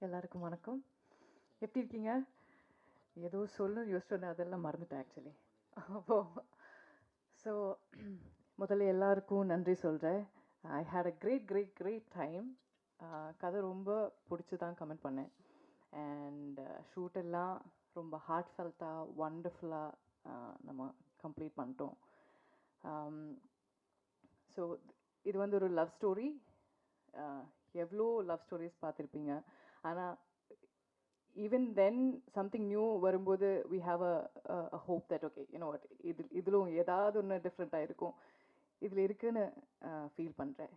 எல்லாருக்கும் வணக்கம். எப்படி இருக்கீங்க? ஏதோ சொல்லணும்னு யோசிச்சோன்னே அதெல்லாம் மறந்துட்டேன் ஆக்சுவலி. அப்போ ஸோ முதல்ல எல்லாருக்கும் நன்றி சொல்கிறேன். ஐ ஹேட் அ கிரேட் டைம். கதை ரொம்ப பிடிச்சி தான் கமெண்ட் பண்ணேன். அண்ட் ஷூட் எல்லாம் ரொம்ப ஹார்ட் ஃபெல்ட்டாக ஒண்டர்ஃபுல்லாக நம்ம கம்ப்ளீட் பண்ணிட்டோம். ஸோ இது வந்து ஒரு லவ் ஸ்டோரி. எவ்வளோ லவ் ஸ்டோரிஸ் பார்த்துருப்பீங்க. ஆனால் even then something new வரும்போது we have a hope that okay you know what இதிலும் ஏதாவது ஒன்று டிஃப்ரெண்ட்டாக இருக்கும் இதில் இருக்குன்னு ஃபீல் பண்ணுறேன்.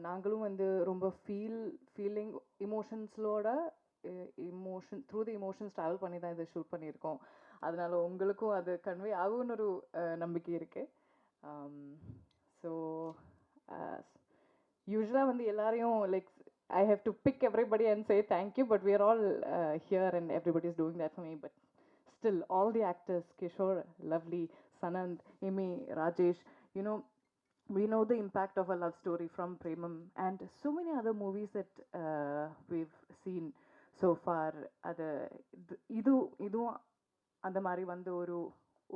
நாங்களும் வந்து ரொம்ப ஃபீலிங் இமோஷன்ஸோட த்ரூ தி இமோஷன்ஸ் ட்ராவல் பண்ணி தான் இதை ஷூட் பண்ணியிருக்கோம். அதனால உங்களுக்கும் அது கன்வே ஆகும்னு ஒரு நம்பிக்கை இருக்குது. ஸோ யூஸ்வலாக வந்து எல்லாரையும் like I have to pick everybody and say thank you, but we are all here and everybody is doing that for me. But still, all the actors, Kishore, Lovely, Sanand, Amy, Rajesh, you know, we know the impact of a love story from Premam and so many other movies that we've seen so far. இதுவும் அந்த மாதிரி வந்து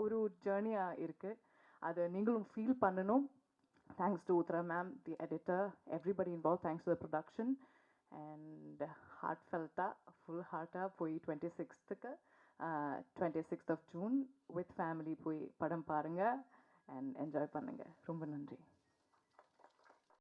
ஒரு ஜேர்னியாக இருக்குது. அதை நீங்களும் feel பண்ணணும். Thanks to Uttara ma'am, the editor, everybody involved. Thanks to the production. And heartfelt, full heart poi 26th of June with family poi padam parunga and enjoy பண்ணுங்க. ரொம்ப நன்றி.